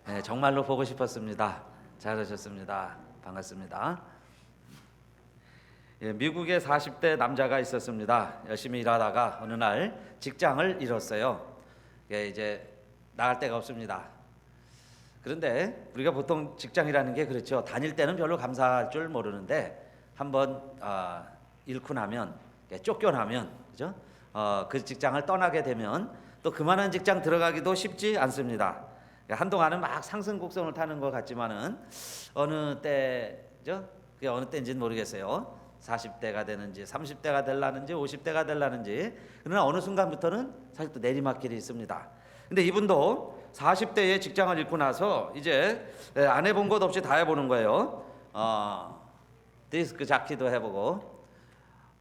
네, 정말로 보고 싶었습니다. 잘 오셨습니다. 반갑습니다. 예, 미국에 40대 남자가 있었습니다. 열심히 일하다가 어느 날 직장을 잃었어요. 예, 이제 나갈 데가 없습니다. 그런데 우리가 보통 직장이라는 게 그렇죠. 다닐 때는 별로 감사할 줄 모르는데 한번 잃고 나면, 쫓겨나면, 그죠? 그 직장을 떠나게 되면 또 그만한 직장 들어가기도 쉽지 않습니다. 한동안은 막 상승곡선을 타는 것 같지만은 어느 때죠? 그게 어느 때인지는 모르겠어요. 40대가 되는지 30대가 되려는지 50대가 되려는지, 그러나 어느 순간부터는 사실 또 내리막길이 있습니다. 근데 이분도 40대에 직장을 잃고 나서 이제 안 해본 것 없이 다 해보는 거예요. 디스크 자키도 해보고,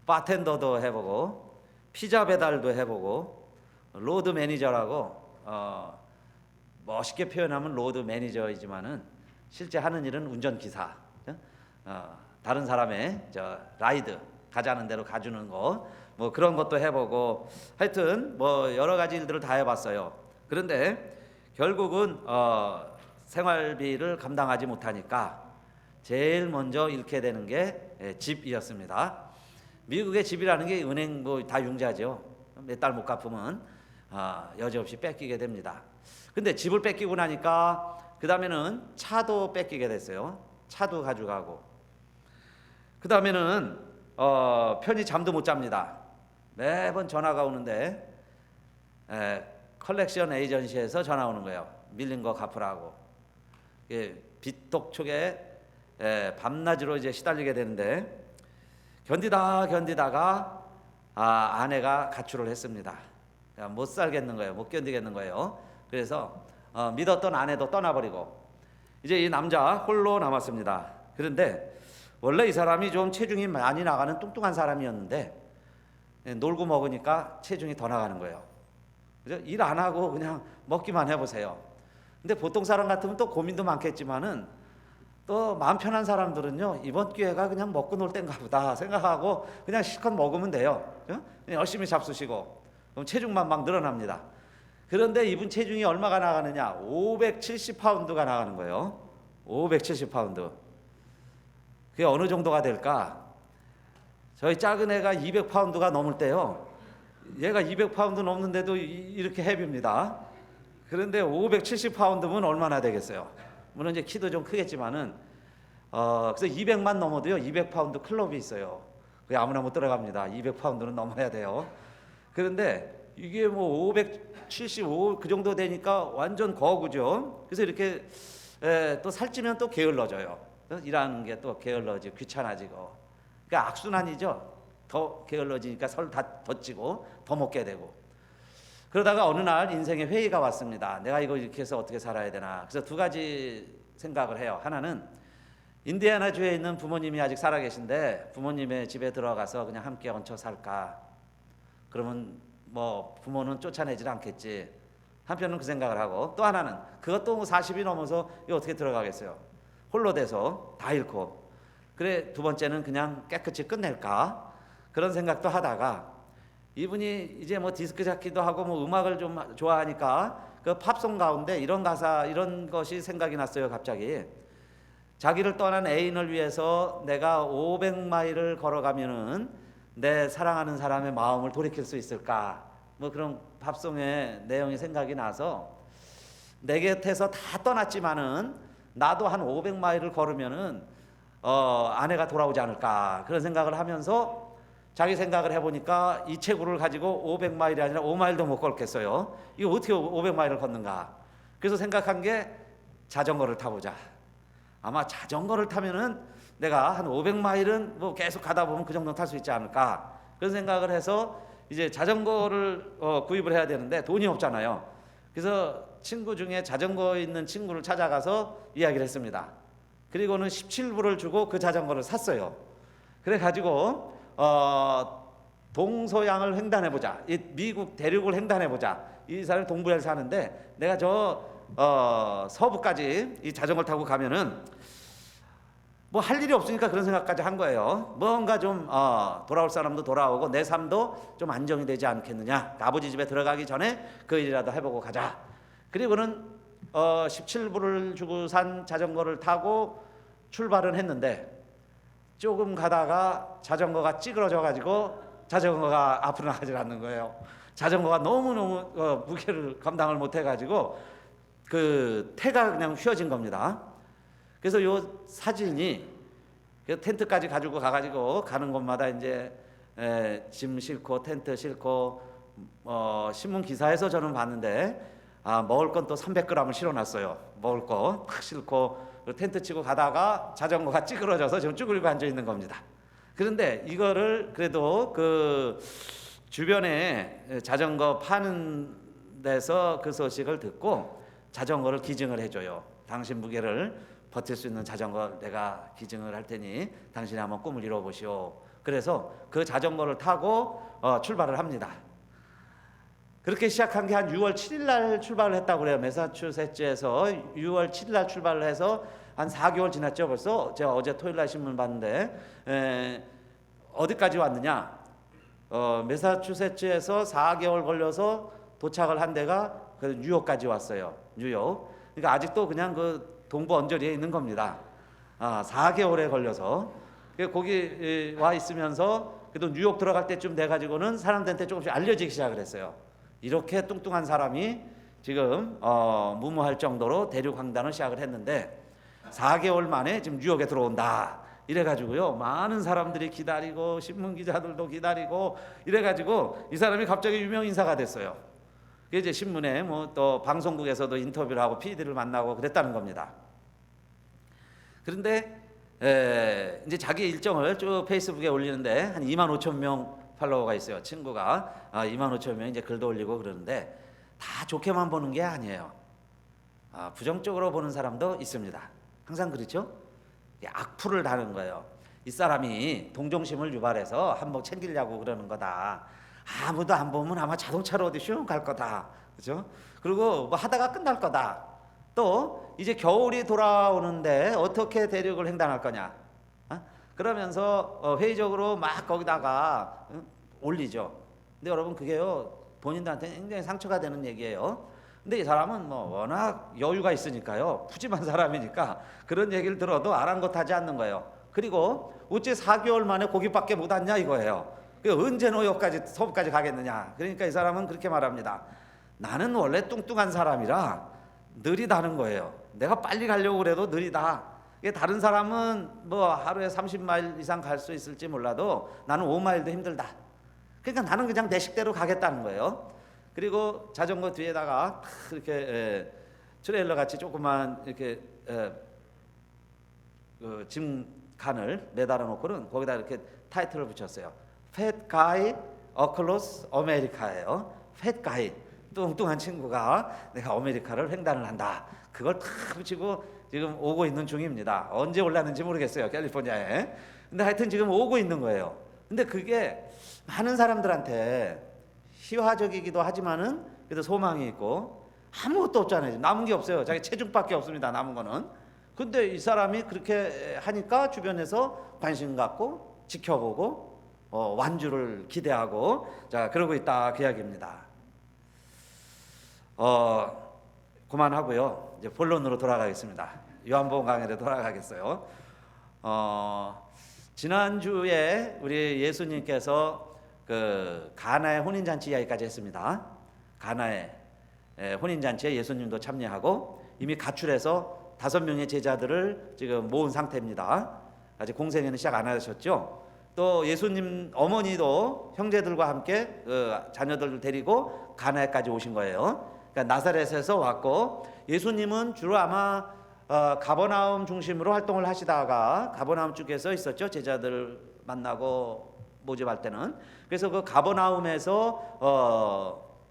바텐더도 해보고, 피자 배달도 해보고, 로드 매니저라고 멋있게 표현하면 로드 매니저이지만은 실제 하는 일은 운전기사, 다른 사람의 라이드 가자는 대로 가주는 거, 뭐 그런 것도 해보고, 하여튼 뭐 여러 가지 일들을 다 해봤어요. 그런데 결국은 생활비를 감당하지 못하니까 제일 먼저 잃게 되는 게 집이었습니다. 미국의 집이라는 게 은행 뭐 다 융자죠. 몇 달 못 갚으면 여지없이 뺏기게 됩니다. 근데 집을 뺏기고 나니까 그 다음에는 차도 뺏기게 됐어요. 차도 가져가고, 그 다음에는 편히 잠도 못 잡니다. 매번 전화가 오는데 컬렉션 에이전시에서 전화 오는 거예요. 밀린 거 갚으라고. 빚독촉에 밤낮으로 이제 시달리게 되는데, 견디다가 아내가 가출을 했습니다. 못 살겠는 거예요. 못 견디겠는 거예요. 그래서 믿었던 아내도 떠나버리고 이제 이 남자 홀로 남았습니다. 그런데 원래 이 사람이 좀 체중이 많이 나가는 뚱뚱한 사람이었는데 놀고 먹으니까 체중이 더 나가는 거예요. 그래서 일 안 하고 그냥 먹기만 해보세요. 근데 보통 사람 같으면 또 고민도 많겠지만은 또 마음 편한 사람들은요, 이번 기회가 그냥 먹고 놀 땐가 보다 생각하고 그냥 실컷 먹으면 돼요. 그냥 열심히 잡수시고 그럼 체중만 막 늘어납니다. 그런데 이분 체중이 얼마가 나가느냐? 570파운드가 나가는 거예요. 570파운드. 그게 어느 정도가 될까? 저희 작은 애가 200파운드가 넘을 때요, 얘가 200파운드 넘는데도 이렇게 헤비입니다. 그런데 570파운드면 얼마나 되겠어요? 물론 이제 키도 좀 크겠지만은 그래서 200만 넘어도요 200파운드 클럽이 있어요. 그게 아무나 못 들어갑니다. 200파운드는 넘어야 돼요. 그런데 이게 뭐 575 그 정도 되니까 완전 거구죠. 그래서 이렇게 또 살찌면 또 게을러져요. 일하는 게 또 게을러지고 귀찮아지고, 그러니까 악순환이죠. 더 게을러지니까 살 더 찌고 더 먹게 되고. 그러다가 어느 날 인생의 회의가 왔습니다. 내가 이거 이렇게 해서 어떻게 살아야 되나. 그래서 두 가지 생각을 해요. 하나는 인디애나주에 있는 부모님이 아직 살아계신데 부모님의 집에 들어가서 그냥 함께 얹혀 살까. 그러면 뭐 부모는 쫓아내질 않겠지. 한편은 그 생각을 하고, 또 하나는 그것도 40이 넘어서 이거 어떻게 들어가겠어요. 홀로 돼서 다 잃고. 그래, 두 번째는 그냥 깨끗이 끝낼까. 그런 생각도 하다가 이분이 이제 뭐 디스크 잡기도 하고 뭐 음악을 좀 좋아하니까 그 팝송 가운데 이런 가사, 이런 것이 생각이 났어요. 갑자기 자기를 떠난 애인을 위해서 내가 500마일을 걸어가면은 내 사랑하는 사람의 마음을 돌이킬 수 있을까, 뭐 그런 팝송의 내용이 생각이 나서 내 곁에서 다 떠났지만은 나도 한 500마일을 걸으면은 아내가 돌아오지 않을까, 그런 생각을 하면서 자기 생각을 해보니까 이 체구를 가지고 500마일이 아니라 5마일도 못 걷겠어요. 이거 어떻게 500마일을 걷는가. 그래서 생각한 게 자전거를 타보자. 아마 자전거를 타면은 내가 한 500마일은 뭐 계속 가다 보면 그 정도 탈 수 있지 않을까. 그런 생각을 해서 이제 자전거를 구입을 해야 되는데 돈이 없잖아요. 그래서 친구 중에 자전거 있는 친구를 찾아가서 이야기를 했습니다. 그리고는 17불을 주고 그 자전거를 샀어요. 그래가지고 동서양을 횡단해보자. 이 미국 대륙을 횡단해보자. 이 사람이 동부에 사는데 내가 저 서부까지 이 자전거를 타고 가면은 뭐 할 일이 없으니까 그런 생각까지 한 거예요. 뭔가 좀 돌아올 사람도 돌아오고 내 삶도 좀 안정이 되지 않겠느냐. 아버지 집에 들어가기 전에 그 일이라도 해보고 가자. 그리고는 17불을 주고 산 자전거를 타고 출발은 했는데 조금 가다가 자전거가 찌그러져 가지고 자전거가 앞으로 나가질 않는 거예요. 자전거가 너무너무 무게를 감당을 못 해가지고 그 태가 그냥 휘어진 겁니다. 그래서 요 사진이 텐트까지 가지고 가가지고 가는 곳마다 이제 짐 싣고 텐트 싣고 신문 기사에서 저는 봤는데 먹을 건 또 300g을 실어놨어요. 먹을 거 탁 싣고 텐트 치고 가다가 자전거가 찌그러져서 지금 쭈그리고 앉아 있는 겁니다. 그런데 이거를 그래도 그 주변에 자전거 파는 데서 그 소식을 듣고 자전거를 기증을 해줘요. 당신 무게를 버틸 수 있는 자전거 내가 기증을 할 테니 당신이 한번 꿈을 이뤄보시오. 그래서 그 자전거를 타고 출발을 합니다. 그렇게 시작한 게 한 6월 7일 날 출발을 했다고 그래요. 매사추세츠에서 6월 7일 날 출발을 해서 한 4개월 지났죠. 벌써 제가 어제 토요일 날 신문 봤는데 어디까지 왔느냐? 매사추세츠에서 4개월 걸려서 도착을 한 데가 뉴욕까지 왔어요. 뉴욕. 그러니까 아직도 그냥 그 동부 언저리에 있는 겁니다. 4개월에 걸려서 거기 와 있으면서 그래도 뉴욕 들어갈 때쯤 돼 가지고는 사람들한테 조금씩 알려지기 시작을 했어요. 이렇게 뚱뚱한 사람이 지금 무모할 정도로 대륙 횡단을 시작을 했는데 4개월 만에 지금 뉴욕에 들어온다. 이래가지고요 많은 사람들이 기다리고 신문 기자들도 기다리고 이래가지고 이 사람이 갑자기 유명 인사가 됐어요. 이제 신문에 뭐 또 방송국에서도 인터뷰를 하고 PD를 만나고 그랬다는 겁니다. 그런데 이제 자기 일정을 쭉 페이스북에 올리는데 한 25,000명 팔로워가 있어요. 친구가 25,000명 이제 글도 올리고 그러는데 다 좋게만 보는 게 아니에요. 부정적으로 보는 사람도 있습니다. 항상 그렇죠? 악플을 다는 거예요. 이 사람이 동정심을 유발해서 한몫 챙기려고 그러는 거다. 아무도 안 보면 아마 자동차로 어디 슝 갈 거다. 그죠? 그리고 뭐 하다가 끝날 거다. 또 이제 겨울이 돌아오는데 어떻게 대륙을 횡단할 거냐. 그러면서 회의적으로 막 거기다가 올리죠. 근데 여러분 그게요 본인들한테 굉장히 상처가 되는 얘기예요. 근데 이 사람은 뭐 워낙 여유가 있으니까요 푸짐한 사람이니까 그런 얘기를 들어도 아랑곳하지 않는 거예요. 그리고 어째 4개월 만에 거기밖에 못 왔냐 이거예요. 언제 노역까지 서부까지 가겠느냐. 그러니까 이 사람은 그렇게 말합니다. 나는 원래 뚱뚱한 사람이라 느리다는 거예요. 내가 빨리 가려고 그래도 느리다. 다른 사람은 뭐 하루에 30마일 이상 갈 수 있을지 몰라도 나는 5마일도 힘들다. 그러니까 나는 그냥 내 식대로 가겠다는 거예요. 그리고 자전거 뒤에다가 이렇게 트레일러 같이 조그만 이렇게 그 짐칸을 매달아 놓고는 거기다 이렇게 타이틀을 붙였어요. Fat Guy Across America예요. Fat Guy, 뚱뚱한 친구가 내가 아메리카를 횡단을 한다. 그걸 탁 붙이고 지금 오고 있는 중입니다. 언제 올랐는지 모르겠어요. 캘리포니아에. 근데 하여튼 지금 오고 있는 거예요. 근데 그게 많은 사람들한테 희화적이기도 하지만은 그래도 소망이 있고 아무것도 없잖아요. 남은 게 없어요. 자기 체중밖에 없습니다. 남은 거는. 근데 이 사람이 그렇게 하니까 주변에서 관심 갖고 지켜보고 완주를 기대하고 자 그러고 있다 그 이야기입니다. 그만하고요. 이제 본론으로 돌아가겠습니다. 요한복음 강해로 돌아가겠어요. 지난주에 우리 예수님께서 그 가나의 혼인잔치 이야기까지 했습니다. 가나의 혼인잔치에 예수님도 참여하고 이미 가출해서 5명의 제자들을 지금 모은 상태입니다. 아직 공생애는 시작 안 하셨죠. 또 예수님 어머니도 형제들과 함께 자녀들을 데리고 가나에까지 오신 거예요. 그러니까 나사렛에서 왔고 예수님은 주로 아마 가버나움 중심으로 활동을 하시다가 가버나움 쪽에서 있었죠. 제자들 만나고 모집할 때는. 그래서 그 가버나움에서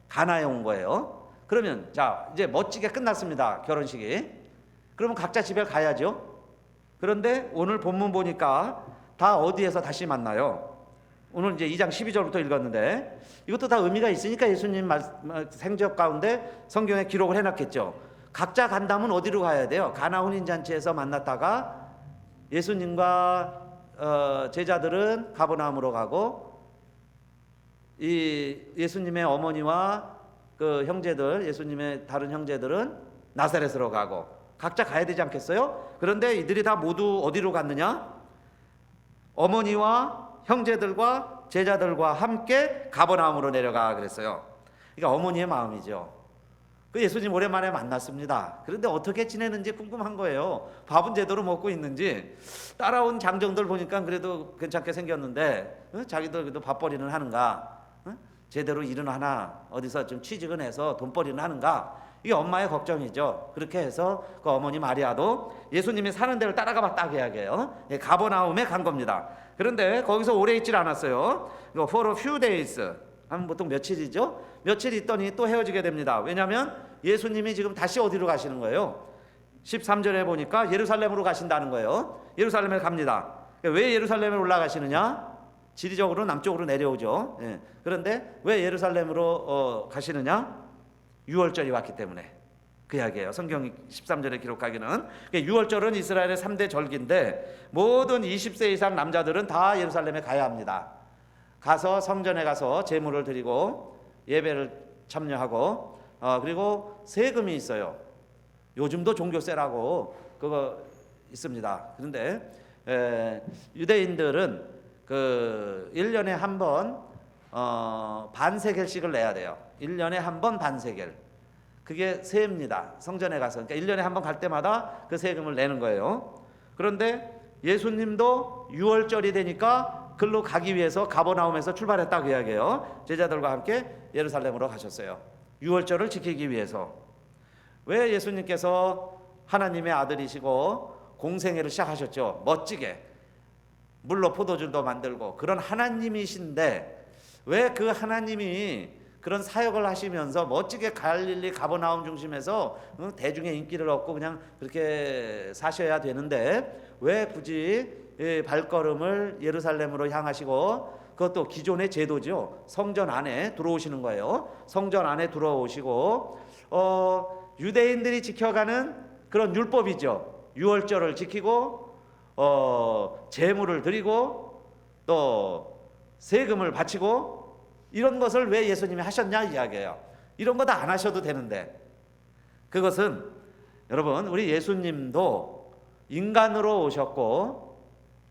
가나에 온 거예요. 그러면 자 이제 멋지게 끝났습니다. 결혼식이. 그러면 각자 집에 가야죠. 그런데 오늘 본문 보니까 다 어디에서 다시 만나요? 오늘 이제 2장 12절부터 읽었는데 이것도 다 의미가 있으니까 예수님 생적 가운데 성경에 기록을 해놨겠죠. 각자 간다면 어디로 가야 돼요? 가나 혼인잔치에서 만났다가 예수님과 제자들은 가버나움으로 가고 이 예수님의 어머니와 그 형제들, 예수님의 다른 형제들은 나사렛으로 가고 각자 가야 되지 않겠어요? 그런데 이들이 다 모두 어디로 갔느냐? 어머니와 형제들과 제자들과 함께 가버나움으로 내려가 그랬어요. 그러니까 어머니의 마음이죠. 그 예수님 오랜만에 만났습니다. 그런데 어떻게 지내는지 궁금한 거예요. 밥은 제대로 먹고 있는지. 따라온 장정들 보니까 그래도 괜찮게 생겼는데 자기들 그래도 밥벌이는 하는가? 제대로 일은 하나? 어디서 좀 취직은 해서 돈벌이는 하는가? 이게 엄마의 걱정이죠. 그렇게 해서 그 어머니 마리아도 예수님이 사는 데를 따라가 봤다 이야기해요. 가버나움에 간 겁니다. 그런데 거기서 오래 있질 않았어요. For a few days. 한 보통 며칠이죠? 며칠 있더니 또 헤어지게 됩니다. 왜냐하면 예수님이 지금 다시 어디로 가시는 거예요? 13절에 보니까 예루살렘으로 가신다는 거예요. 예루살렘에 갑니다. 왜 예루살렘에 올라가시느냐? 지리적으로 남쪽으로 내려오죠. 그런데 왜 예루살렘으로 가시느냐? 유월절이 왔기 때문에 그 이야기예요. 성경 13절에 기록하기는. 유월절은 이스라엘의 3대 절기인데 모든 20세 이상 남자들은 다 예루살렘에 가야 합니다. 가서 성전에 가서 제물을 드리고 예배를 참여하고 그리고 세금이 있어요. 요즘도 종교세라고 그거 있습니다. 그런데 유대인들은 그 1년에 한 번 반세겔씩을 내야 돼요. 1년에 한 번 반세겔. 그게 세입니다. 성전에 가서. 그러니까 1년에 한 번 갈 때마다 그 세금을 내는 거예요. 그런데 예수님도 6월절이 되니까 글로 가기 위해서 가버나움에서 출발했다고 이야기해요. 제자들과 함께 예루살렘으로 가셨어요. 6월절을 지키기 위해서. 왜 예수님께서 하나님의 아들이시고 공생애를 시작하셨죠? 멋지게 물로 포도주도 만들고 그런 하나님이신데 왜 그 하나님이 그런 사역을 하시면서 멋지게 갈릴리 가버나움 중심에서 대중의 인기를 얻고 그냥 그렇게 사셔야 되는데 왜 굳이 발걸음을 예루살렘으로 향하시고 그것도 기존의 제도죠. 성전 안에 들어오시는 거예요. 성전 안에 들어오시고 유대인들이 지켜가는 그런 율법이죠. 유월절을 지키고 제물을 드리고 또 세금을 바치고 이런 것을 왜 예수님이 하셨냐 이야기예요. 이런 거 다 안 하셔도 되는데 그것은 여러분 우리 예수님도 인간으로 오셨고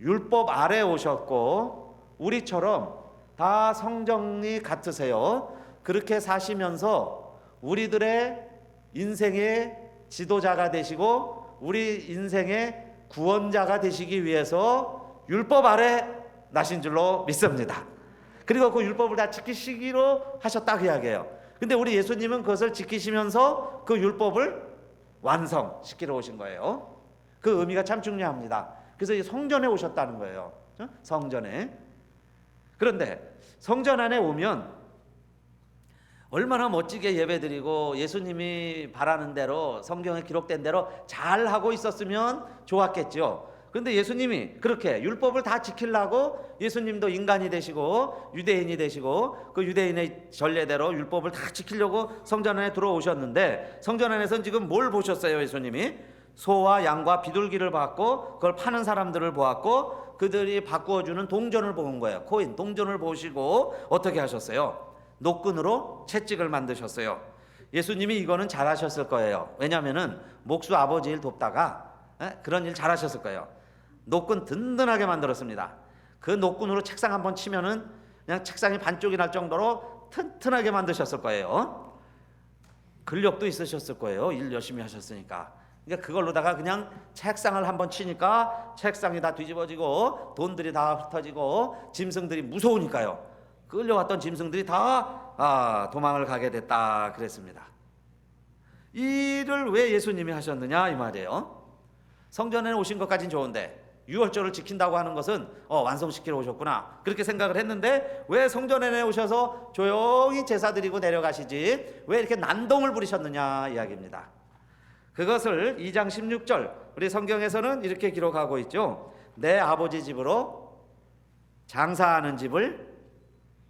율법 아래 오셨고 우리처럼 다 성정이 같으세요. 그렇게 사시면서 우리들의 인생의 지도자가 되시고 우리 인생의 구원자가 되시기 위해서 율법 아래 나신 줄로 믿습니다. 그리고 그 율법을 다 지키시기로 하셨다고 이야기해요. 근데 우리 예수님은 그것을 지키시면서 그 율법을 완성시키러 오신 거예요. 그 의미가 참 중요합니다. 그래서 이 성전에 오셨다는 거예요. 성전에. 그런데 성전 안에 오면 얼마나 멋지게 예배드리고 예수님이 바라는 대로 성경에 기록된 대로 잘 하고 있었으면 좋았겠죠. 그런데 예수님이 그렇게 율법을 다 지키려고 예수님도 인간이 되시고 유대인이 되시고 그 유대인의 전례대로 율법을 다 지키려고 성전 안에 들어오셨는데 성전 안에서는 지금 뭘 보셨어요? 예수님이 소와 양과 비둘기를 봤고 그걸 파는 사람들을 보았고 그들이 바꾸어주는 동전을 본 거예요. 코인, 동전을 보시고 어떻게 하셨어요? 노끈으로 채찍을 만드셨어요. 예수님이 이거는 잘하셨을 거예요. 왜냐하면은 목수 아버지 일 돕다가 그런 일 잘하셨을 거예요. 노끈 든든하게 만들었습니다. 그 노끈으로 책상 한번 치면은 그냥 책상이 반쪽이 날 정도로 튼튼하게 만드셨을 거예요. 근력도 있으셨을 거예요. 일 열심히 하셨으니까. 그러니까 그걸로다가 그냥 책상을 한번 치니까 책상이 다 뒤집어지고 돈들이 다 흩어지고 짐승들이 무서우니까요. 끌려왔던 짐승들이 다 도망을 가게 됐다 그랬습니다. 이 일을 왜 예수님이 하셨느냐 이 말이에요. 성전에 오신 것까지는 좋은데 유월절을 지킨다고 하는 것은 완성시키러 오셨구나 그렇게 생각을 했는데 왜 성전에 오셔서 조용히 제사 드리고 내려가시지 왜 이렇게 난동을 부리셨느냐 이야기입니다. 그것을 2장 16절 우리 성경에서는 이렇게 기록하고 있죠. 내 아버지 집으로 장사하는 집을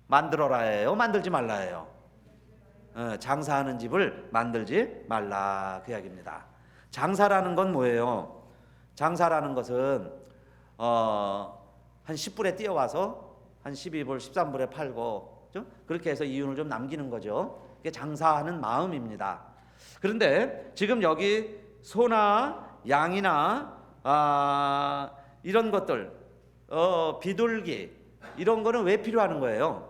만들어라 해요. 만들지 말라 해요. 장사하는 집을 만들지 말라 그 이야기입니다. 장사라는 건 뭐예요? 장사라는 것은 한 10불에 뛰어와서 한 12불, 13불에 팔고 그렇게 해서 이윤을 좀 남기는 거죠. 그게 장사하는 마음입니다. 그런데 지금 여기 소나 양이나 이런 것들, 비둘기 이런 거는 왜 필요하는 거예요?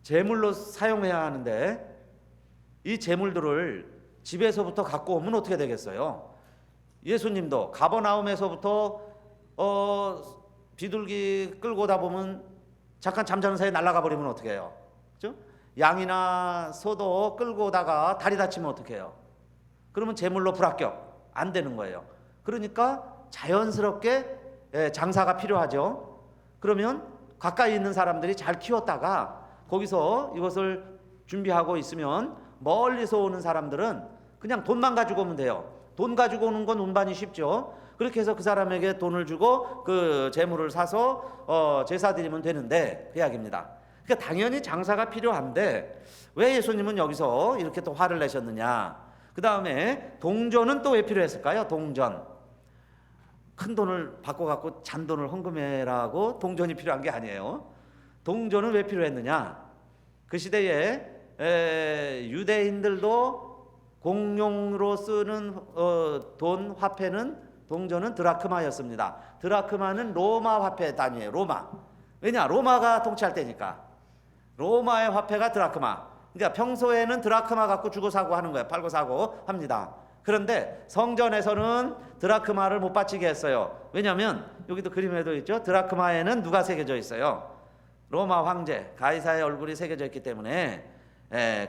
제물로 사용해야 하는데 이 제물들을 집에서부터 갖고 오면 어떻게 되겠어요? 예수님도 가버나움에서부터 비둘기 끌고 오다 보면 잠깐 잠자는 사이에 날아가 버리면 어떻게 해요? 그죠? 양이나 소도 끌고 오다가 다리 다치면 어떻게 해요? 그러면 제물로 불합격 안 되는 거예요. 그러니까 자연스럽게 장사가 필요하죠. 그러면 가까이 있는 사람들이 잘 키웠다가 거기서 이것을 준비하고 있으면 멀리서 오는 사람들은 그냥 돈만 가지고 오면 돼요. 돈 가지고 오는 건 운반이 쉽죠. 그렇게 해서 그 사람에게 돈을 주고 그 재물을 사서 제사 드리면 되는데, 그 이야기입니다. 그러니까 당연히 장사가 필요한데 왜 예수님은 여기서 이렇게 또 화를 내셨느냐. 그 다음에 동전은 또 왜 필요했을까요? 동전. 큰 돈을 바꿔갖고 잔돈을 헌금해라고 동전이 필요한 게 아니에요. 동전은 왜 필요했느냐. 그 시대에 유대인들도 공용으로 쓰는 돈 화폐는, 동전은 드라크마였습니다. 드라크마는 로마 화폐 단위예요. 로마. 왜냐? 로마가 통치할 때니까. 로마의 화폐가 드라크마. 그러니까 평소에는 드라크마 갖고 주고 사고 하는 거예요. 팔고 사고 합니다. 그런데 성전에서는 드라크마를 못 바치게 했어요. 왜냐하면 여기도 그림에도 있죠. 드라크마에는 누가 새겨져 있어요? 로마 황제 가이사의 얼굴이 새겨져 있기 때문에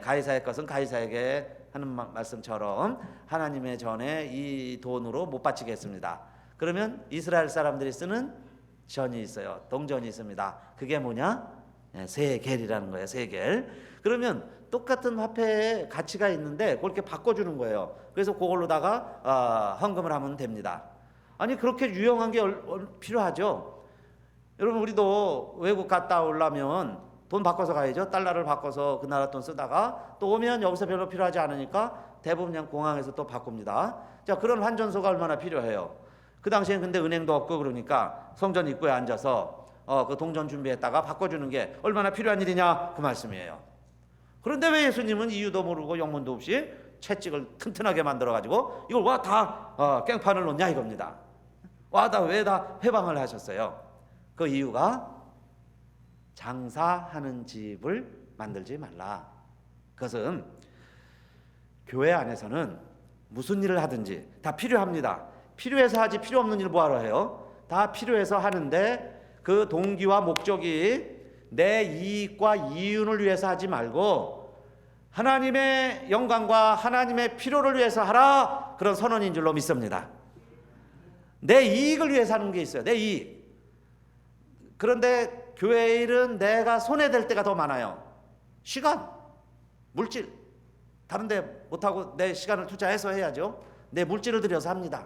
가이사의 것은 가이사에게 하는 말씀처럼 하나님의 전에 이 돈으로 못 바치게 했습니다. 그러면 이스라엘 사람들이 쓰는 전이 있어요. 동전이 있습니다. 그게 뭐냐? 세겔이라는 거예요. 세겔. 그러면 똑같은 화폐에 가치가 있는데 그렇게 바꿔주는 거예요. 그래서 그걸로다가 헌금을 하면 됩니다. 아니 그렇게 유용한 게 필요하죠. 여러분 우리도 외국 갔다 오려면 돈 바꿔서 가야죠. 달러를 바꿔서 그 나라 돈 쓰다가 또 오면 여기서 별로 필요하지 않으니까 대부분 그냥 공항에서 또 바꿉니다. 자, 그런 환전소가 얼마나 필요해요. 그 당시엔 근데 은행도 없고 그러니까 성전 입구에 앉아서 그 동전 준비했다가 바꿔주는 게 얼마나 필요한 일이냐 그 말씀이에요. 그런데 왜 예수님은 이유도 모르고 영문도 없이 채찍을 튼튼하게 만들어가지고 이걸 와 다 깽판을 놓냐 이겁니다. 와 다 왜 다 회방을 하셨어요? 그 이유가 장사하는 집을 만들지 말라. 그것은 교회 안에서는 무슨 일을 하든지 다 필요합니다. 필요해서 하지 필요 없는 일 뭐하러 해요? 다 필요해서 하는데 그 동기와 목적이 내 이익과 이윤을 위해서 하지 말고 하나님의 영광과 하나님의 필요를 위해서 하라, 그런 선언인 줄로 믿습니다. 내 이익을 위해서 하는 게 있어요. 내 이익. 그런데 교회 일은 내가 손해될 때가 더 많아요. 시간, 물질. 다른 데 못하고 내 시간을 투자해서 해야죠. 내 물질을 들여서 합니다.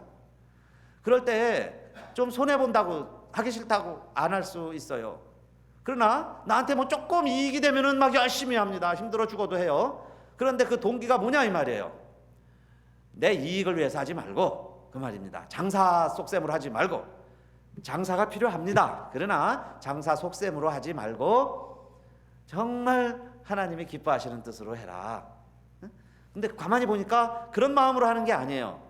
그럴 때 좀 손해본다고, 하기 싫다고 안 할 수 있어요. 그러나 나한테 뭐 조금 이익이 되면은 막 열심히 합니다. 힘들어 죽어도 해요. 그런데 그 동기가 뭐냐 이 말이에요. 내 이익을 위해서 하지 말고, 그 말입니다. 장사 속셈으로 하지 말고. 장사가 필요합니다. 그러나 장사 속셈으로 하지 말고 정말 하나님이 기뻐하시는 뜻으로 해라. 근데 가만히 보니까 그런 마음으로 하는 게 아니에요.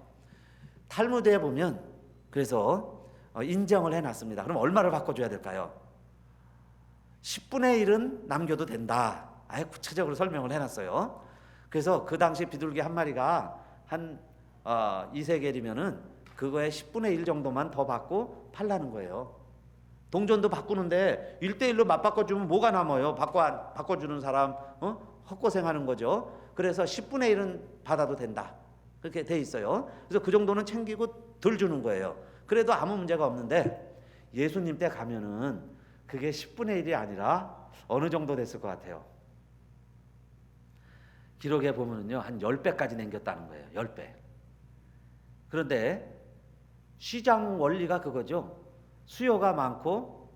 탈무드에 보면 그래서 인정을 해놨습니다. 그럼 얼마를 바꿔줘야 될까요? 10분의 1은 남겨도 된다. 아예 구체적으로 설명을 해놨어요. 그래서 그 당시 비둘기 한 마리가 한 2세겔이면은 그거에 10분의 1 정도만 더 받고 팔라는 거예요. 동전도 바꾸는데 1대1로 맞바꿔주면 뭐가 남아요? 바꿔주는 사람 헛고생하는 거죠. 그래서 10분의 1은 받아도 된다. 그렇게 돼 있어요. 그래서 그 정도는 챙기고 덜 주는 거예요. 그래도 아무 문제가 없는데 예수님 때 가면은 그게 10분의 1이 아니라 어느 정도 됐을 것 같아요? 기록에 보면은요, 한 10배까지 남겼다는 거예요. 10배. 그런데 시장 원리가 그거죠. 수요가 많고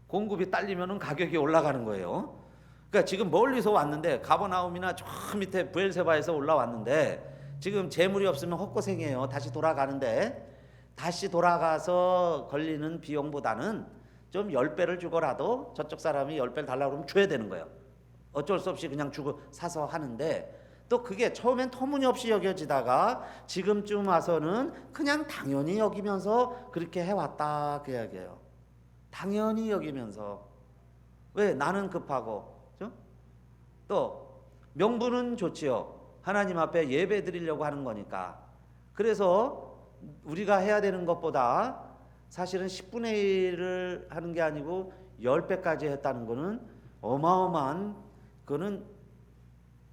공급이 딸리면은 가격이 올라가는 거예요. 그러니까 지금 멀리서 왔는데, 가버나움이나 저 밑에 브엘세바에서 올라왔는데 지금 재물이 없으면 헛고생이에요. 다시 돌아가는데, 다시 돌아가서 걸리는 비용보다는 좀 10배를 주고라도 저쪽 사람이 10배를 달라고 그러면 줘야 되는 거예요. 어쩔 수 없이 그냥 주고 사서 하는데, 또 그게 처음엔 터무니없이 여겨지다가 지금쯤 와서는 그냥 당연히 여기면서 그렇게 해왔다 그 이야기예요. 당연히 여기면서. 왜? 나는 급하고. 그렇죠? 또 명분은 좋지요. 하나님 앞에 예배 드리려고 하는 거니까. 그래서 우리가 해야 되는 것보다 사실은 10분의 1을 하는 게 아니고 10배까지 했다는 거는 어마어마한, 그거는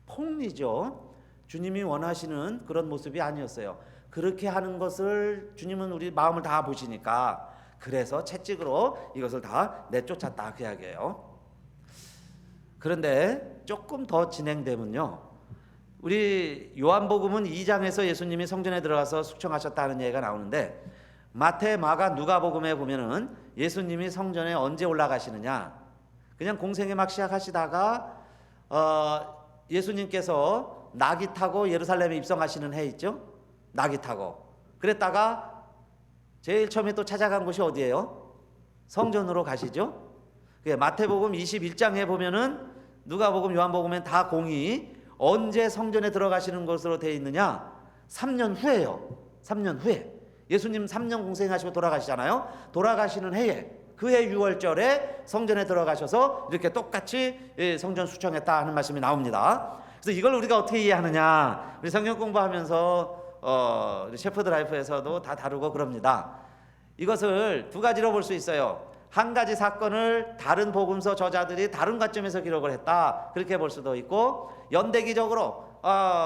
폭리죠. 주님이 원하시는 그런 모습이 아니었어요. 그렇게 하는 것을 주님은 우리 마음을 다 보시니까 그래서 채찍으로 이것을 다 내쫓았다 그 이야기예요. 그런데 조금 더 진행되면요, 우리 요한복음은 2장에서 예수님이 성전에 들어가서 숙청하셨다는 얘기가 나오는데, 마태, 마가, 누가복음에 보면은 예수님이 성전에 언제 올라가시느냐, 그냥 공생애 막 시작하시다가 예수님께서 나귀 타고 예루살렘에 입성하시는 해 있죠. 나귀 타고 그랬다가 제일 처음에 또 찾아간 곳이 어디예요? 성전으로 가시죠. 마태복음 21장에 보면은, 누가복음, 요한복음엔 다 공이 언제 성전에 들어가시는 것으로 되어 있느냐? 3년 후에요. 3년 후에. 예수님 3년 공생하시고 돌아가시잖아요. 돌아가시는 해에, 그해 6월절에 성전에 들어가셔서 이렇게 똑같이 성전 수청했다 하는 말씀이 나옵니다. 그래서 이걸 우리가 어떻게 이해하느냐? 우리 성경 공부하면서 우리 셰퍼드 라이프에서도 다 다루고 그럽니다. 이것을 두 가지로 볼 수 있어요. 한 가지 사건을 다른 복음서 저자들이 다른 관점에서 기록을 했다, 그렇게 볼 수도 있고, 연대기적으로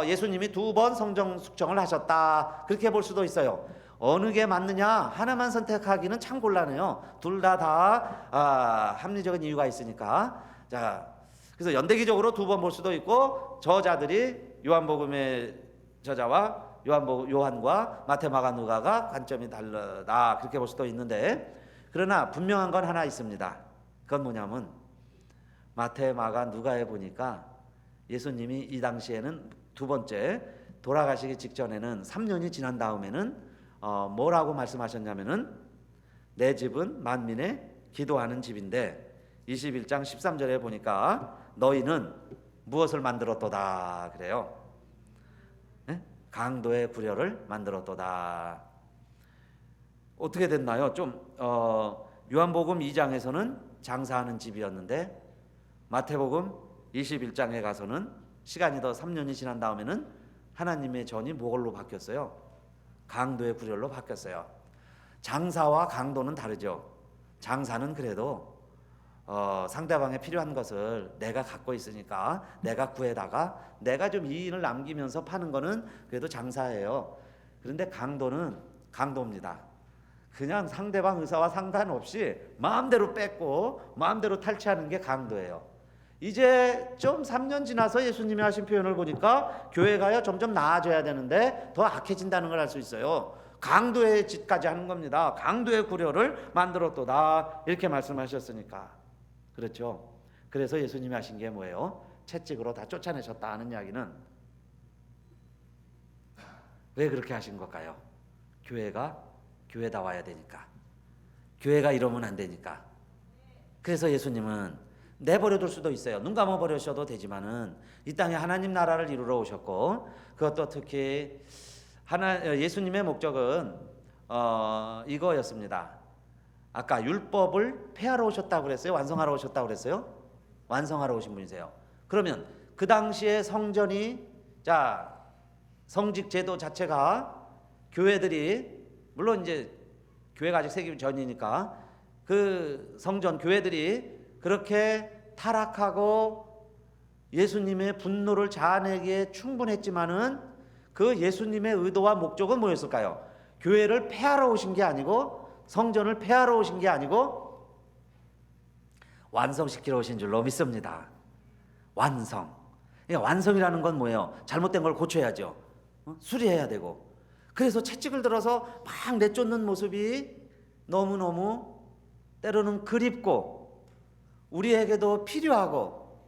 예수님이 2번 성전 숙청을 하셨다, 그렇게 볼 수도 있어요. 어느 게 맞느냐 하나만 선택하기는 참 곤란해요. 둘 다 합리적인 이유가 있으니까. 자, 그래서 연대기적으로 2번 볼 수도 있고, 저자들이 요한복음의 저자와 요한과 마태, 마가, 누가가 관점이 다르다, 그렇게 볼 수도 있는데, 그러나 분명한 건 하나 있습니다. 그건 뭐냐면, 마태, 마가, 누가에 보니까 예수님이 이 당시에는 두 번째 돌아가시기 직전에는 3년이 지난 다음에는 뭐라고 말씀하셨냐면은, 내 집은 만민의 기도하는 집인데, 21장 13절에 보니까 너희는 무엇을 만들었도다 그래요. 네? 강도의 구려를 만들었도다. 어떻게 됐나요? 좀 요한복음 2장에서는 장사하는 집이었는데, 마태복음 21장에 가서는 시간이 더 3년이 지난 다음에는 하나님의 전이 뭘로 바뀌었어요? 강도의 구렬로 바뀌었어요. 장사와 강도는 다르죠. 장사는 그래도 상대방에 필요한 것을 내가 갖고 있으니까 내가 구해다가 내가 좀 이익을 남기면서 파는 거는 그래도 장사예요. 그런데 강도는 강도입니다. 그냥 상대방 의사와 상관없이 마음대로 뺏고 마음대로 탈취하는 게 강도예요. 이제 좀 3년 지나서 예수님이 하신 표현을 보니까 교회가요 점점 나아져야 되는데 더 악해진다는 걸 알 수 있어요. 강도의 짓까지 하는 겁니다. 강도의 구려를 만들었도다, 이렇게 말씀하셨으니까. 그렇죠. 그래서 예수님이 하신 게 뭐예요? 채찍으로 다 쫓아내셨다 하는 이야기는 왜 그렇게 하신 걸까요? 교회가 교회다워야 되니까. 교회가 이러면 안 되니까. 그래서 예수님은 내버려둘 수도 있어요. 눈 감아버리셔도 되지만은 이 땅에 하나님 나라를 이루러 오셨고, 그것도 특히 예수님의 목적은 이거였습니다. 아까 율법을 폐하러 오셨다고 그랬어요? 완성하러 오셨다고 그랬어요? 완성하러 오신 분이세요. 그러면 그 당시에 성전이, 성직 제도 자체가 교회들이, 물론 이제 교회가 아직 세기 전이니까 그 성전 교회들이 그렇게 타락하고 예수님의 분노를 자아내기에 충분했지만은 그 예수님의 의도와 목적은 뭐였을까요? 교회를 폐하러 오신 게 아니고, 성전을 폐하러 오신 게 아니고 완성시키러 오신 줄로 믿습니다. 완성. 완성이라는 건 뭐예요? 잘못된 걸 고쳐야죠. 수리해야 되고. 그래서 채찍을 들어서 막 내쫓는 모습이 너무너무 때로는 그립고 우리에게도 필요하고,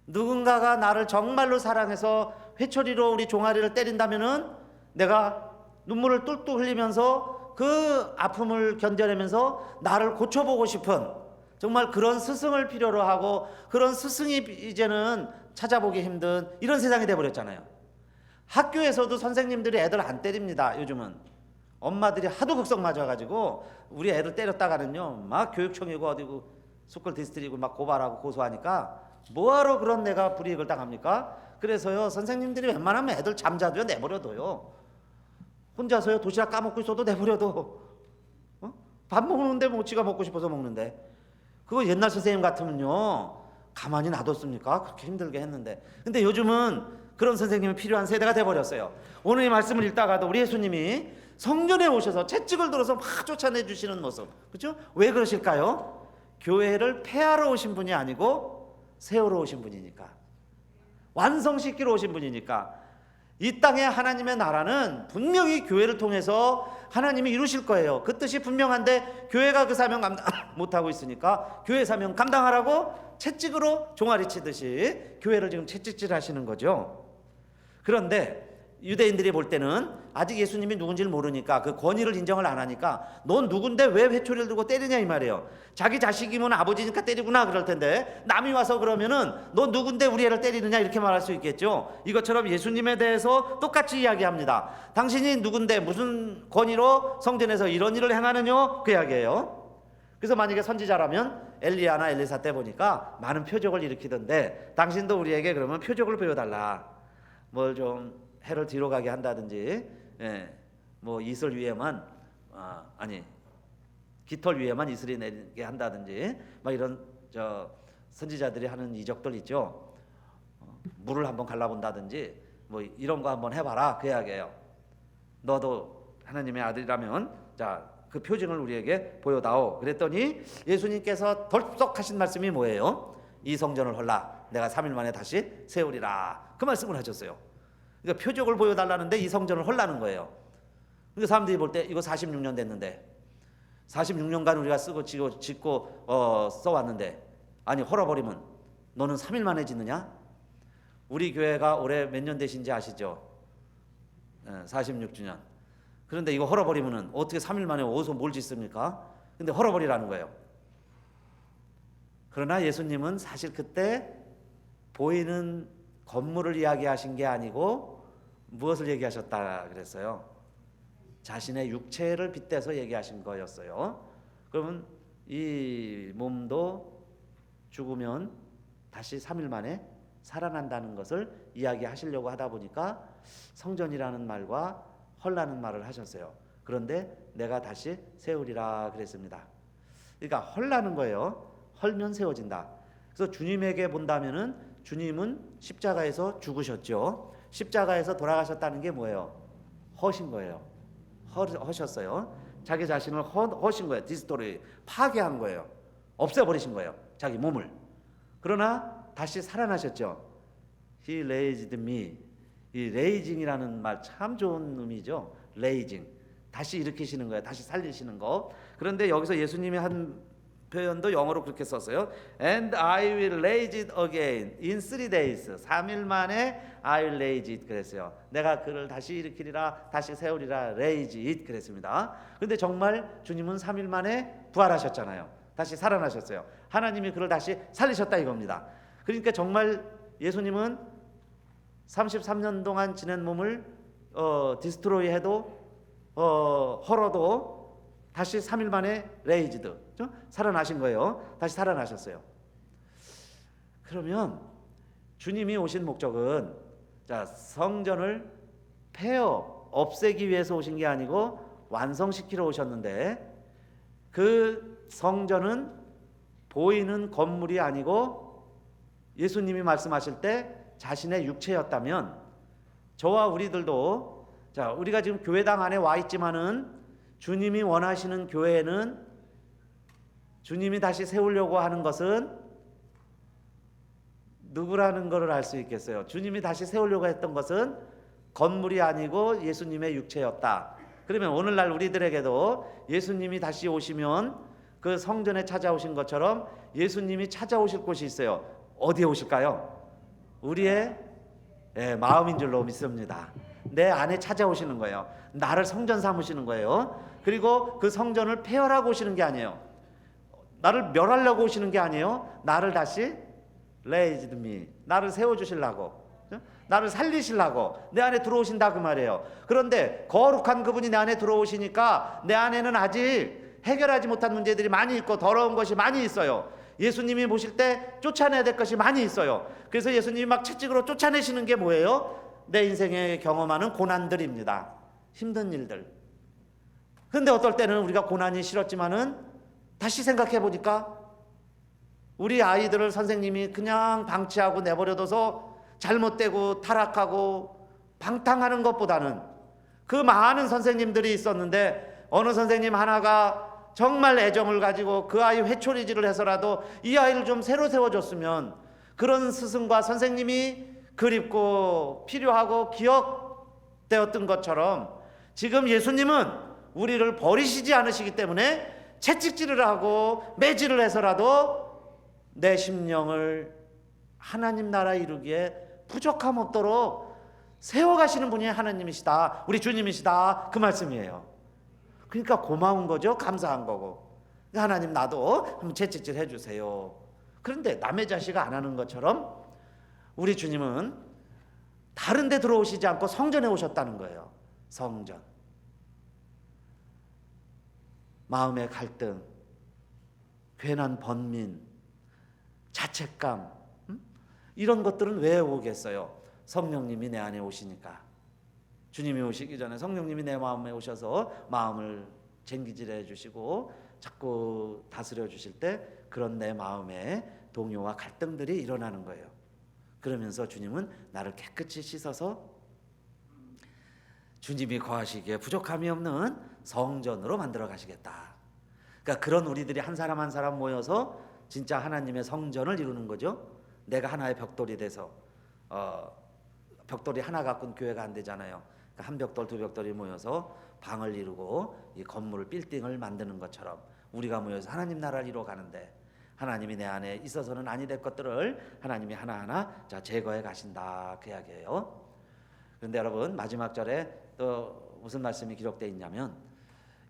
누군가가 나를 정말로 사랑해서 회초리로 우리 종아리를 때린다면은 내가 눈물을 뚝뚝 흘리면서 그 아픔을 견뎌내면서 나를 고쳐보고 싶은, 정말 그런 스승을 필요로 하고 그런 스승이 이제는 찾아보기 힘든 이런 세상이 돼버렸잖아요. 학교에서도 선생님들이 애들 안 때립니다. 요즘은 엄마들이 하도 극성 맞아가지고 우리 애를 때렸다가는요 막 교육청이고 어디고 스쿨 디스트리고 막 고발하고 고소하니까 뭐하러 그런 내가 불이익을 당합니까? 그래서요 선생님들이 웬만하면 애들 잠자도요 내버려둬요. 혼자서요 도시락 까먹고 있어도 내버려둬. 밥 먹는데 뭐 지가 먹고 싶어서 먹는데. 그거 옛날 선생님 같으면요 가만히 놔뒀습니까? 그렇게 힘들게 했는데. 근데 요즘은 그런 선생님이 필요한 세대가 돼버렸어요. 오늘 이 말씀을 읽다가도 우리 예수님이 성전에 오셔서 채찍을 들어서 막 쫓아내 주시는 모습, 그렇죠? 왜 그러실까요? 교회를 폐하러 오신 분이 아니고 세우러 오신 분이니까, 완성시키러 오신 분이니까. 이 땅에 하나님의 나라는 분명히 교회를 통해서 하나님이 이루실 거예요. 그 뜻이 분명한데 교회가 그 사명 감당 못하고 있으니까 교회 사명 감당하라고 채찍으로 종아리 치듯이 교회를 지금 채찍질 하시는 거죠. 그런데 유대인들이 볼 때는 아직 예수님이 누군지를 모르니까 그 권위를 인정을 안 하니까 넌 누군데 왜 회초리를 들고 때리냐 이 말이에요. 자기 자식이면 아버지니까 때리구나 그럴 텐데 남이 와서 그러면은 넌 누군데 우리 애를 때리느냐 이렇게 말할 수 있겠죠. 이것처럼 예수님에 대해서 똑같이 이야기합니다. 당신이 누군데 무슨 권위로 성전에서 이런 일을 행하느냐 그 이야기예요. 그래서 만약에 선지자라면 엘리야나 엘리사 때 보니까 많은 표적을 일으키던데 당신도 우리에게 그러면 표적을 보여달라. 뭘 좀 해를 뒤로 가게 한다든지, 뭐 이슬 위에만 깃털 위에만 이슬이 내리게 한다든지, 막 이런 선지자들이 하는 이적들 있죠. 물을 한번 갈라본다든지, 뭐 이런 거 한번 해봐라 그 이야기예요. 너도 하나님의 아들이라면 자 그 표징을 우리에게 보여다오. 그랬더니 예수님께서 덜썩하신 말씀이 뭐예요? 이 성전을 헐라 내가 3일 만에 다시 세우리라 그 말씀을 하셨어요. 그러니까 표적을 보여달라는데 이 성전을 헐라는 거예요. 그러니까 사람들이 볼 때 이거 46년 됐는데 46년간 우리가 쓰고 짓고 써왔는데 아니 헐어버리면 너는 3일 만에 짓느냐? 우리 교회가 올해 몇 년 되신지 아시죠? 46주년. 그런데 이거 헐어버리면 어떻게 3일 만에 어디서 뭘 짓습니까? 근데 헐어버리라는 거예요. 그러나 예수님은 사실 그때 보이는 건물을 이야기하신 게 아니고 무엇을 얘기하셨다 그랬어요? 자신의 육체를 빗대서 얘기하신 거였어요. 그러면 이 몸도 죽으면 다시 3일 만에 살아난다는 것을 이야기하시려고 하다 보니까 성전이라는 말과 헐라는 말을 하셨어요. 그런데 내가 다시 세우리라 그랬습니다. 그러니까 헐라는 거예요. 헐면 세워진다. 그래서 주님에게 본다면은 주님은 십자가에서 죽으셨죠. 십자가에서 돌아가셨다는 게 뭐예요? 허신 거예요. 허셨어요. 자기 자신을 허신 거예요. 디스토리 파괴한 거예요. 없애버리신 거예요. 자기 몸을. 그러나 다시 살아나셨죠. He raised me. 이 레이징이라는 말 참 좋은 의미죠. 레이징. 다시 일으키시는 거예요. 다시 살리시는 거. 그런데 여기서 예수님이 한 표현도 영어로 그렇게 썼어요. And I will raise it again in 3 days. 3일 만에 I will raise it 그랬어요. 내가 그를 다시 일으키리라, 다시 세우리라, raise it 그랬습니다. 그런데 정말 주님은 3일 만에 부활하셨잖아요. 다시 살아나셨어요. 하나님이 그를 다시 살리셨다 이겁니다. 그러니까 정말 예수님은 33년 동안 지낸 몸을 디스트로이 해도 헐어도 다시 3일 만에 레이즈드 살아나신 거예요. 다시 살아나셨어요. 그러면 주님이 오신 목적은 자 성전을 폐허 없애기 위해서 오신 게 아니고 완성시키러 오셨는데 그 성전은 보이는 건물이 아니고 예수님이 말씀하실 때 자신의 육체였다면 저와 우리들도 자 우리가 지금 교회당 안에 와 있지만은 주님이 원하시는 교회는 주님이 다시 세우려고 하는 것은 누구라는 것을 알 수 있겠어요. 주님이 다시 세우려고 했던 것은 건물이 아니고 예수님의 육체였다. 그러면 오늘날 우리들에게도 예수님이 다시 오시면 그 성전에 찾아오신 것처럼 예수님이 찾아오실 곳이 있어요. 어디에 오실까요? 우리의 마음인 줄로 믿습니다. 내 안에 찾아오시는 거예요. 나를 성전 삼으시는 거예요. 그리고 그 성전을 폐허하고 오시는 게 아니에요. 나를 멸하려고 오시는 게 아니에요. 나를 다시 raised me, 나를 세워주시려고, 나를 살리시려고 내 안에 들어오신다 그 말이에요. 그런데 거룩한 그분이 내 안에 들어오시니까 내 안에는 아직 해결하지 못한 문제들이 많이 있고 더러운 것이 많이 있어요. 예수님이 보실 때 쫓아내야 될 것이 많이 있어요. 그래서 예수님이 막 채찍으로 쫓아내시는 게 뭐예요? 내 인생에 경험하는 고난들입니다. 힘든 일들. 그런데 어떨 때는 우리가 고난이 싫었지만은 다시 생각해 보니까 우리 아이들을 선생님이 그냥 방치하고 내버려둬서 잘못되고 타락하고 방탕하는 것보다는 그 많은 선생님들이 있었는데 어느 선생님 하나가 정말 애정을 가지고 그 아이 회초리질을 해서라도 이 아이를 좀 새로 세워줬으면, 그런 스승과 선생님이 그립고 필요하고 기억되었던 것처럼 지금 예수님은 우리를 버리시지 않으시기 때문에 채찍질을 하고 매질을 해서라도 내 심령을 하나님 나라 이루기에 부족함 없도록 세워가시는 분이 하나님이시다, 우리 주님이시다, 그 말씀이에요. 그러니까 고마운 거죠. 감사한 거고. 하나님 나도 한번 채찍질 해주세요. 그런데 남의 자식 안 하는 것처럼 우리 주님은 다른 데 들어오시지 않고 성전에 오셨다는 거예요. 성전. 마음의 갈등, 괜한 번민, 자책감, 이런 것들은 왜 오겠어요? 성령님이 내 안에 오시니까. 주님이 오시기 전에 성령님이 내 마음에 오셔서 마음을 쟁기질해 주시고 자꾸 다스려 주실 때 그런 내 마음에 동요와 갈등들이 일어나는 거예요. 그러면서 주님은 나를 깨끗이 씻어서 주님이 거하시기에 부족함이 없는 성전으로 만들어 가시겠다. 그러니까 그런 우리들이 한 사람 한 사람 모여서 진짜 하나님의 성전을 이루는 거죠. 내가 하나의 벽돌이 돼서 벽돌이 하나 갖고는 교회가 안 되잖아요. 그러니까 한 벽돌 두 벽돌이 모여서 방을 이루고 이 건물을 빌딩을 만드는 것처럼 우리가 모여서 하나님 나라를 이루어 가는데 하나님이 내 안에 있어서는 아니 될 것들을 하나님이 하나하나 제거해 가신다, 그 이야기예요. 그런데 여러분, 마지막 절에 또 무슨 말씀이 기록되어 있냐면,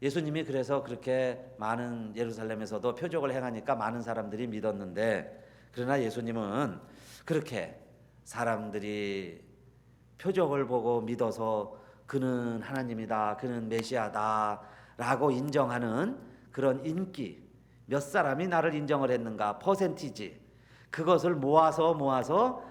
예수님이 그래서 그렇게 많은 예루살렘에서도 표적을 행하니까 많은 사람들이 믿었는데, 그러나 예수님은 그렇게 사람들이 표적을 보고 믿어서 그는 하나님이다, 그는 메시아다 라고 인정하는 그런 인기, 몇 사람이 나를 인정을 했는가, 퍼센티지, 그것을 모아서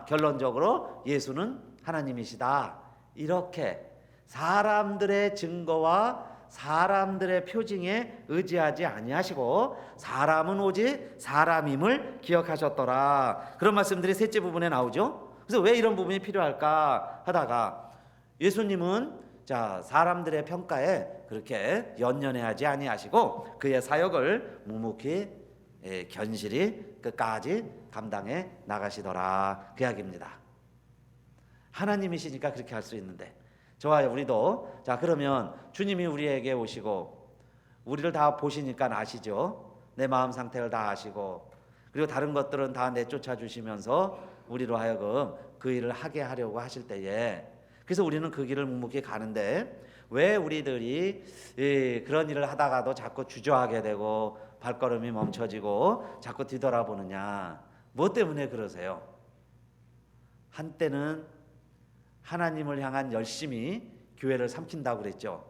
결론적으로 예수는 하나님이시다, 이렇게 사람들의 증거와 사람들의 표징에 의지하지 아니하시고 사람은 오직 사람임을 기억하셨더라, 그런 말씀들이 셋째 부분에 나오죠. 그래서 왜 이런 부분이 필요할까 하다가 예수님은 사람들의 평가에 그렇게 연연해하지 아니하시고 그의 사역을 묵묵히 견실히 끝까지 감당해 나가시더라, 그 이야기입니다. 하나님이시니까 그렇게 할 수 있는데 저와 우리도 그러면 주님이 우리에게 오시고 우리를 다 보시니까 아시죠. 내 마음 상태를 다 아시고 그리고 다른 것들은 다 내쫓아 주시면서 우리로 하여금 그 일을 하게 하려고 하실 때에, 그래서 우리는 그 길을 묵묵히 가는데 왜 우리들이 그런 일을 하다가도 자꾸 주저하게 되고 발걸음이 멈춰지고 자꾸 뒤돌아보느냐, 무엇 때문에 그러세요? 한때는 하나님을 향한 열심이 교회를 삼킨다고 그랬죠.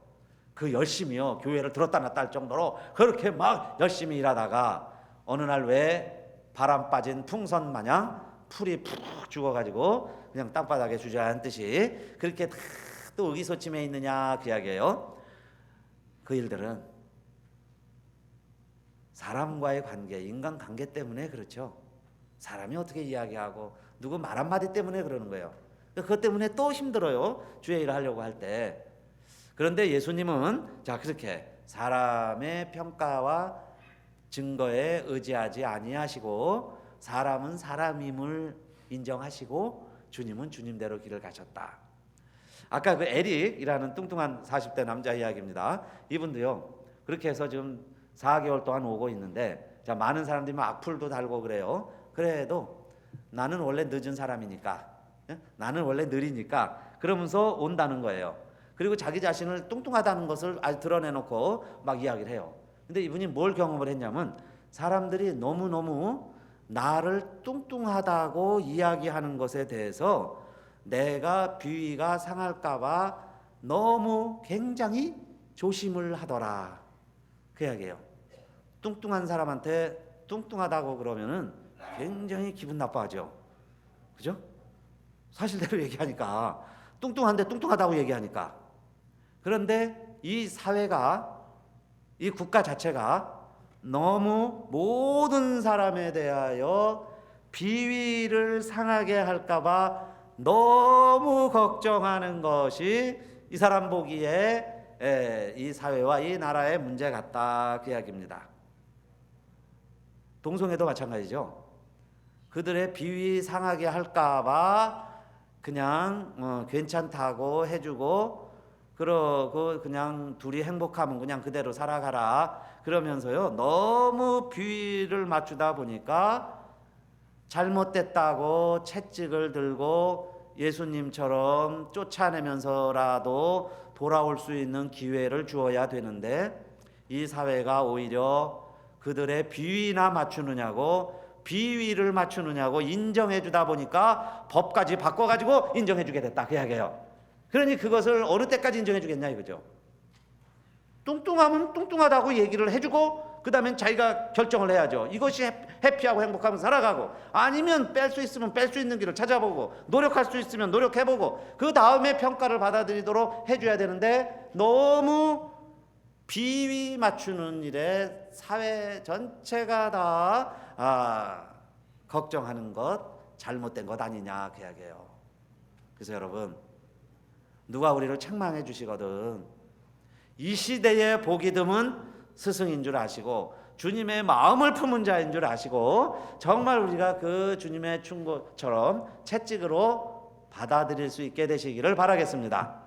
그 열심이요, 교회를 들었다 놨다 할 정도로 그렇게 막 열심히 일하다가 어느 날 왜 바람 빠진 풍선 마냥 풀이 푹 죽어가지고 그냥 땅바닥에 주저앉듯이 그렇게 또 의기소침해 있느냐, 그 이야기예요. 그 일들은 사람과의 관계, 인간관계 때문에 그렇죠. 사람이 어떻게 이야기하고 누구 말 한마디 때문에 그러는 거예요. 그것 때문에 또 힘들어요, 주의 일을 하려고 할 때. 그런데 예수님은 그렇게 사람의 평가와 증거에 의지하지 아니하시고 사람은 사람임을 인정하시고 주님은 주님대로 길을 가셨다. 아까 그 에릭이라는 뚱뚱한 40대 남자 이야기입니다. 이분도요 그렇게 해서 지금 4개월 동안 오고 있는데 많은 사람들이 막 악플도 달고 그래요. 그래도 나는 원래 늦은 사람이니까, 나는 원래 느리니까 그러면서 온다는 거예요. 그리고 자기 자신을 뚱뚱하다는 것을 아주 드러내놓고 막 이야기를 해요. 근데 이분이 뭘 경험을 했냐면 사람들이 너무너무 나를 뚱뚱하다고 이야기하는 것에 대해서 내가 비위가 상할까봐 너무 굉장히 조심을 하더라. 그 이야기예요. 뚱뚱한 사람한테 뚱뚱하다고 그러면은 굉장히 기분 나빠하죠. 그죠? 사실대로 얘기하니까, 뚱뚱한데 뚱뚱하다고 얘기하니까. 그런데 이 사회가, 이 국가 자체가 너무 모든 사람에 대하여 비위를 상하게 할까봐 너무 걱정하는 것이 이 사람 보기에 이 사회와 이 나라의 문제 같다, 그 이야기입니다. 동성애도 마찬가지죠. 그들의 비위 상하게 할까봐 그냥 괜찮다고 해주고, 그러고 그냥 둘이 행복하면 그냥 그대로 살아가라 그러면서요, 너무 비위를 맞추다 보니까 잘못됐다고 채찍을 들고 예수님처럼 쫓아내면서라도 돌아올 수 있는 기회를 주어야 되는데, 이 사회가 오히려 그들의 비위나 맞추느냐고, 비위를 맞추느냐고 인정해 주다 보니까 법까지 바꿔가지고 인정해 주게 됐다, 그 이야기예요. 그러니 그것을 어느 때까지 인정해 주겠냐 이거죠. 뚱뚱하면 뚱뚱하다고 얘기를 해주고, 그 다음엔 자기가 결정을 해야죠. 이것이 해피하고 행복하면 살아가고, 아니면 뺄 수 있으면 뺄 수 있는 길을 찾아보고, 노력할 수 있으면 노력해보고, 그 다음에 평가를 받아들이도록 해줘야 되는데, 너무 비위 맞추는 일에 사회 전체가 다 걱정하는 것, 잘못된 것 아니냐, 그 이야기예요. 그래서 여러분, 누가 우리를 책망해 주시거든 이 시대의 복이 드문 스승인 줄 아시고, 주님의 마음을 품은 자인 줄 아시고, 정말 우리가 그 주님의 충고처럼 채찍으로 받아들일 수 있게 되시기를 바라겠습니다.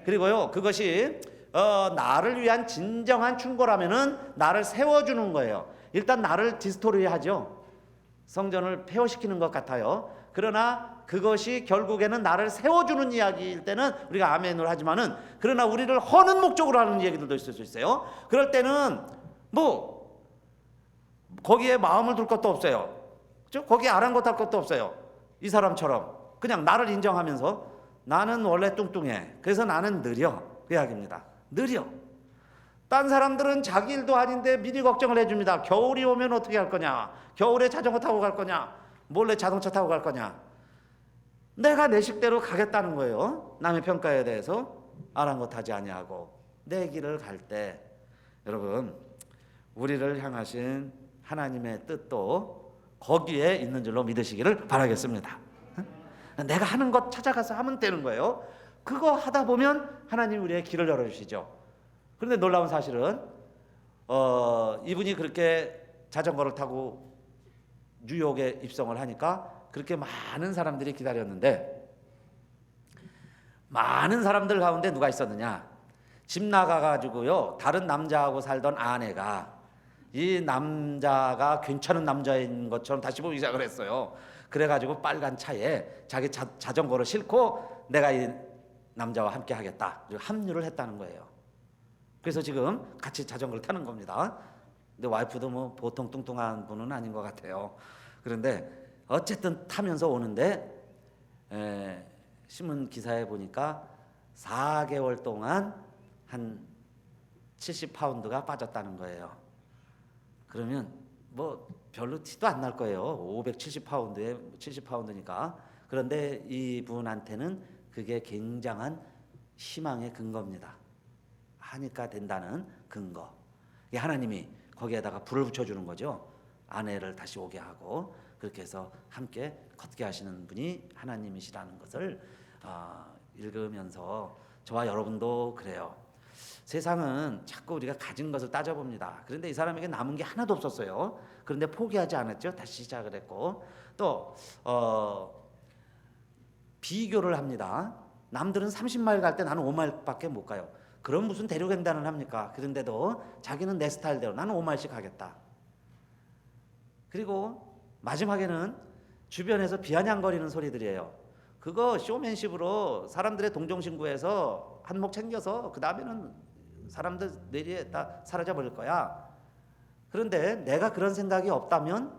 그리고요, 그것이 나를 위한 진정한 충고라면은 나를 세워주는 거예요. 일단 나를 디스토리하죠. 성전을 폐허시키는 것 같아요. 그러나 그것이 결국에는 나를 세워주는 이야기일 때는 우리가 아멘을 하지만은, 그러나 우리를 허는 목적으로 하는 얘기들도 있을 수 있어요. 그럴 때는 뭐 거기에 마음을 둘 것도 없어요. 그렇죠? 거기에 아랑곳할 것도 없어요. 이 사람처럼 그냥 나를 인정하면서, 나는 원래 뚱뚱해, 그래서 나는 느려, 그 이야기입니다. 느려. 딴 사람들은 자기 일도 아닌데 미리 걱정을 해줍니다. 겨울이 오면 어떻게 할 거냐, 겨울에 자전거 타고 갈 거냐, 몰래 자동차 타고 갈 거냐. 내가 내 식대로 가겠다는 거예요. 남의 평가에 대해서 아랑곳하지 아니하고 내 길을 갈 때, 여러분, 우리를 향하신 하나님의 뜻도 거기에 있는 줄로 믿으시기를 바라겠습니다. 내가 하는 것 찾아가서 하면 되는 거예요. 그거 하다 보면 하나님 우리의 길을 열어주시죠. 그런데 놀라운 사실은 이분이 그렇게 자전거를 타고 뉴욕에 입성을 하니까 그렇게 많은 사람들이 기다렸는데, 많은 사람들 가운데 누가 있었느냐, 집 나가가지고요 다른 남자하고 살던 아내가 이 남자가 괜찮은 남자인 것처럼 다시 보기 시작을 했어요. 그래가지고 빨간 차에 자기 자전거를 싣고 내가 이 남자와 함께 하겠다, 합류를 했다는 거예요. 그래서 지금 같이 자전거를 타는 겁니다. 근데 와이프도 뭐 보통 뚱뚱한 분은 아닌 것 같아요. 그런데 어쨌든 타면서 오는데 신문 기사에 보니까 4개월 동안 한 70파운드가 빠졌다는 거예요. 그러면 뭐 별로 티도 안 날 거예요. 570파운드에 70파운드니까. 그런데 이분한테는 그게 굉장한 희망의 근거입니다. 하니까 된다는 근거. 하나님이 거기에다가 불을 붙여주는 거죠. 아내를 다시 오게 하고, 그렇게 해서 함께 걷게 하시는 분이 하나님이시라는 것을 읽으면서 저와 여러분도 그래요. 세상은 자꾸 우리가 가진 것을 따져봅니다. 그런데 이 사람에게 남은 게 하나도 없었어요. 그런데 포기하지 않았죠. 다시 시작을 했고, 또 비교를 합니다. 남들은 30마일 갈 때 나는 5마일밖에 못 가요. 그럼 무슨 대륙횡단을 합니까? 그런데도 자기는 내 스타일대로 나는 5마일씩 가겠다. 그리고 마지막에는 주변에서 비아냥거리는 소리들이에요. 그거 쇼맨십으로 사람들의 동정신구에서 한몫 챙겨서 그 다음에는 사람들 내리에 다 사라져 버릴 거야. 그런데 내가 그런 생각이 없다면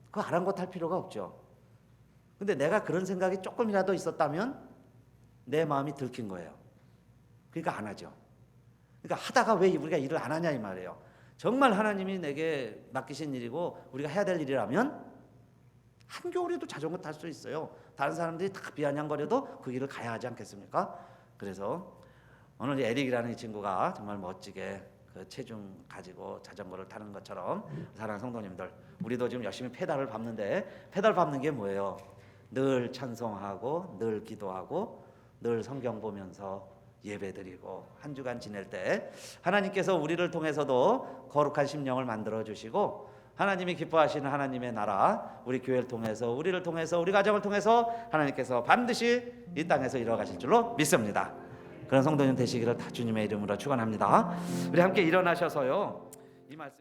그거 아랑곳할 필요가 없죠. 근데 내가 그런 생각이 조금이라도 있었다면 내 마음이 들킨 거예요. 그러니까 안 하죠. 그러니까 하다가 왜 우리가 일을 안 하냐 이 말이에요. 정말 하나님이 내게 맡기신 일이고 우리가 해야 될 일이라면 한겨울에도 자전거 탈 수 있어요. 다른 사람들이 다 비아냥거려도 그 길을 가야 하지 않겠습니까? 그래서 오늘 에릭이라는 이 친구가 정말 멋지게 그 체중 가지고 자전거를 타는 것처럼 사랑하는 성도님들, 우리도 지금 열심히 페달을 밟는데, 페달 밟는 게 뭐예요? 늘 찬송하고 늘 기도하고 늘 성경 보면서 예배드리고 한 주간 지낼 때 하나님께서 우리를 통해서도 거룩한 심령을 만들어 주시고 하나님이 기뻐하시는 하나님의 나라, 우리 교회를 통해서, 우리를 통해서, 우리 가정을 통해서 하나님께서 반드시 이 땅에서 이루어가실 줄로 믿습니다. 그런 성도님 되시기를 다 주님의 이름으로 축원합니다. 우리 함께 일어나셔서요, 이 말씀